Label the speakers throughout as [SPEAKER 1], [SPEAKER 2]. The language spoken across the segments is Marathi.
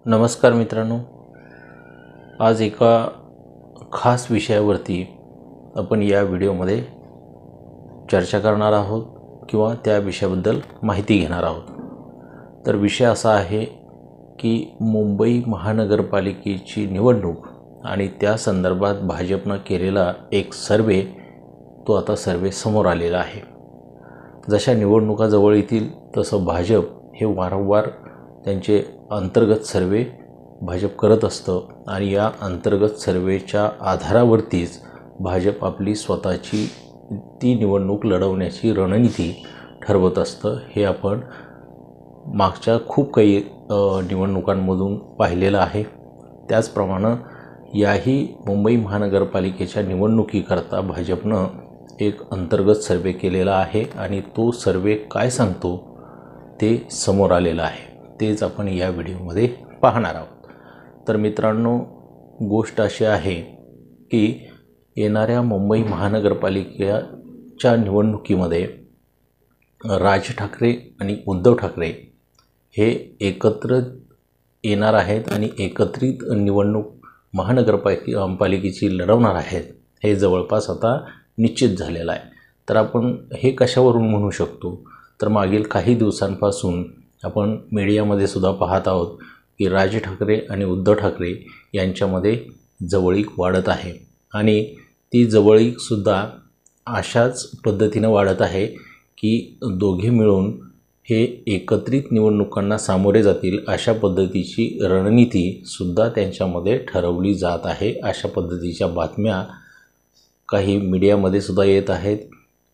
[SPEAKER 1] नमस्कार मित्रांनो, आज एका खास विषयावरती आपण या व्हिडिओमध्ये चर्चा करणार आहोत किंवा त्या विषयाबद्दल माहिती घेणार आहोत। तर विषय असा आहे की मुंबई महानगरपालिकेची निवडणूक आणि त्या संदर्भात भाजपने केलेला एक सर्वे, तो आता सर्वे समोर आलेला आहे। जशा निवडणुका जवळ येतील तसं भाजप हे वारंवार त्यांचे अंतर्गत सर्वे भाजप करत असतं आणि या अंतर्गत सर्वेच्या आधारावरतीच भाजप आपली स्वतःची ती निवडणूक लढवण्याची रणनीती ठरवत असतं। हे आपण मागच्या खूप काही निवडणुकांमधून पाहिलेलं आहे। त्याचप्रमाणे याही मुंबई महानगरपालिकेच्या निवडणुकीकरता भाजपनं एक अंतर्गत सर्वे केलेला आहे आणि तो सर्वे काय सांगतो ते समोर आलेलं आहे, तेच आपण या व्हिडिओमध्ये पाहणार आहोत। तर मित्रांनो, गोष्ट अशी आहे की येणाऱ्या मुंबई महानगरपालिकेच्या निवडणुकीमध्ये राज ठाकरे आणि उद्धव ठाकरे हे एकत्र येणार आहेत आणि एकत्रित निवडणूक महानगरपालिकेची लढवणार आहेत, हे जवळपास आता निश्चित झालेलं आहे। तर आपण हे कशावरून म्हणू शकतो, तर मागील काही दिवसांपासून आपण मीडियामध्ये सुद्धा पाहत आहोत की राज ठाकरे आणि उद्धव ठाकरे यांच्यामध्ये जवळीक वाढत आहे आणि ती जवळीकसुद्धा अशाच पद्धतीनं वाढत आहे की दोघे मिळून हे एकत्रित निवडणुकांना सामोरे जातील अशा पद्धतीची रणनीतीसुद्धा त्यांच्यामध्ये ठरवली जात आहे। अशा पद्धतीच्या बातम्या काही मीडियामध्ये सुद्धा येत आहेत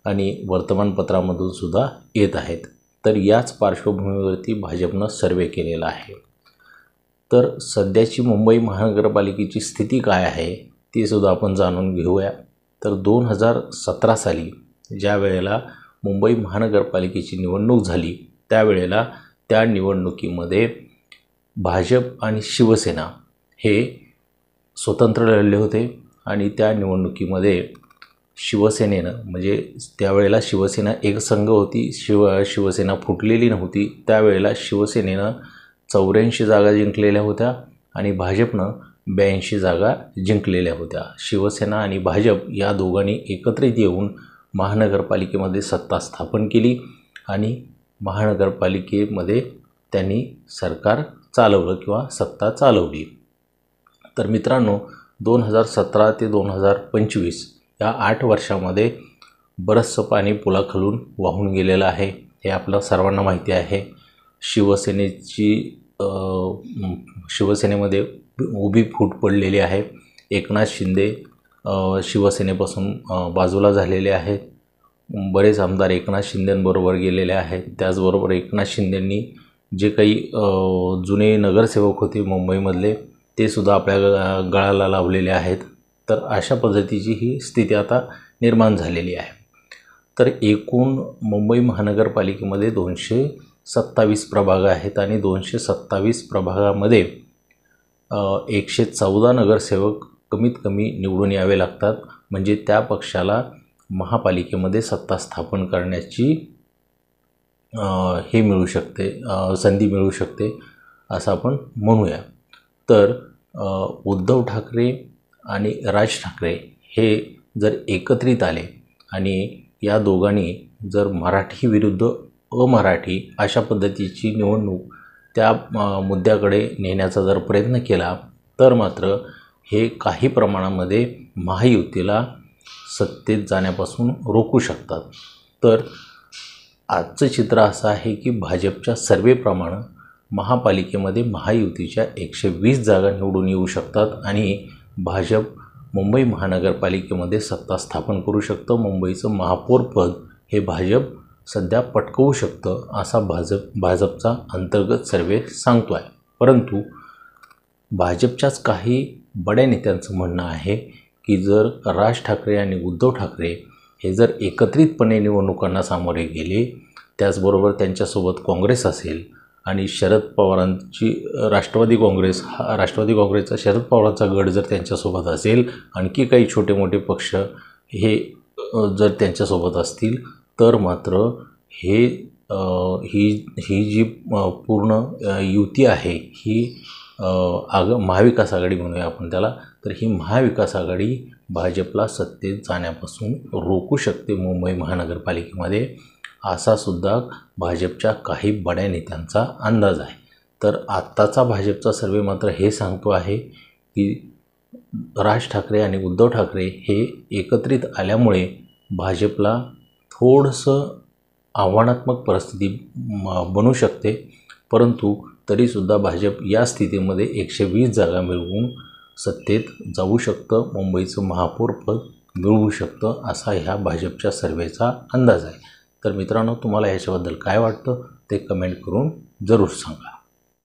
[SPEAKER 1] आणि वर्तमानपत्रामधून सुद्धा येत आहेत। तर याच पार्श्वभूमीवरती भाजपनं सर्वे केलेला आहे। तर सध्याची मुंबई महानगरपालिकेची स्थिती काय आहे ती सुद्धा आपण जाणून घेऊया। तर 2017 साली ज्या वेळेला मुंबई महानगरपालिकेची निवडणूक झाली त्यावेळेला त्या निवडणुकीमध्ये भाजप आणि शिवसेना हे स्वतंत्र लढले होते आणि त्या निवडणुकीमध्ये शिवसेनेनं, म्हणजे त्यावेळेला शिवसेना एकसंघ होती, शिवसेना फुटलेली नव्हती, त्यावेळेला शिवसेनेनं 84 जागा जिंकलेल्या होत्या आणि भाजपनं 82 जागा जिंकलेल्या होत्या। शिवसेना आणि भाजप या दोघांनी एकत्रित येऊन महानगरपालिकेमध्ये सत्ता स्थापन केली आणि महानगरपालिकेमध्ये त्यांनी सरकार चालवलं किंवा सत्ता चालवली। तर मित्रांनो, 2017 ते 2025 या 8 वर्षामध्ये बरंचसं पाणी पुलाखालून वाहून गेलेलं आहे, हे आपलं सर्वांना माहिती आहे। शिवसेनेमध्ये उभी फूट पडलेली आहे। एकनाथ शिंदे शिवसेनेपासून बाजूला झालेले आहेत। बरेच आमदार एकनाथ शिंदेंबरोबर गेलेले आहेत। त्याचबरोबर एकनाथ शिंदेंनी जे काही जुने नगरसेवक होते मुंबईमधले ते सुद्धा आपल्या गळाला लावलेले आहेत। तर अशा पद्धतीची ही स्थिती आता निर्माण झालेली आहे। तर एकूण मुंबई महानगरपालिकेमध्ये 227 प्रभाग आहेत आणि 227 प्रभागामध्ये 114 नगरसेवक कमीत कमी निवडून यावे लागतात, म्हणजे त्या पक्षाला महापालिकेमध्ये सत्ता स्थापन करण्याची हे मिळू शकते, संधी मिळू शकते असं आपण म्हणूया। तर उद्धव ठाकरे आणि राज ठाकरे हे जर एकत्रित आले आणि या दोघांनी जर मराठी विरुद्ध अमराठी अशा पद्धतीची निवडणूक त्या मुद्द्याकडे नेण्याचा जर प्रयत्न केला तर मात्र हे काही प्रमाणामध्ये महायुतीला सत्तेत जाण्यापासून रोखू शकतात। तर आजचं चित्र असं आहे की भाजपच्या सर्वेप्रमाणे महापालिकेमध्ये महायुतीच्या 120 जागा निवडून येऊ शकतात आणि भाजप मुंबई महानगरपालिकेमध्ये सत्ता स्थापन करू शकतं। मुंबईचं महापौरपद हे भाजप सध्या पटकवू शकतं असा भाजपचा अंतर्गत सर्वे सांगतो आहे। परंतु भाजपच्याच काही बड्या नेत्यांचं म्हणणं आहे की जर राज ठाकरे आणि उद्धव ठाकरे हे जर एकत्रितपणे निवडणुकांना सामोरे गेले, त्याचबरोबर त्यांच्यासोबत काँग्रेस असेल आणि शरद पवारांची राष्ट्रवादी काँग्रेसचा शरद पवारांचा गट जर त्यांच्यासोबत असेल, आणखी काही छोटे मोठे पक्ष हे जर त्यांच्यासोबत असतील, तर मात्र ही जी पूर्ण युती आहे ही महाविकास आघाडी म्हणूया आपण त्याला, तर ही महाविकास आघाडी भाजपला सत्तेत जाण्यापासून रोखू शकते मुंबई महानगरपालिकेमध्ये, असा सुद्धा भाजपच्या काही बड्या नेत्यांचा अंदाज आहे. तर आत्ताचा भाजपचा सर्वे मात्र हे सांगतो आहे की राज ठाकरे आणि उद्धव ठाकरे हे एकत्रित आल्यामुळे भाजपला थोडंसं आव्हानात्मक परिस्थिती बनू शकते, परंतु तरीसुद्धा भाजप या स्थितीमध्ये 120 जागा मिळवून सत्तेत जाऊ शकतं, मुंबईचं महापौरपद मिळवू शकतं, असा ह्या भाजपच्या सर्वेचा अंदाज आहे. तर मित्रांनो, तुम्हाला ह्याच्याबद्दल काय वाटतं ते कमेंट करून जरूर सांगा.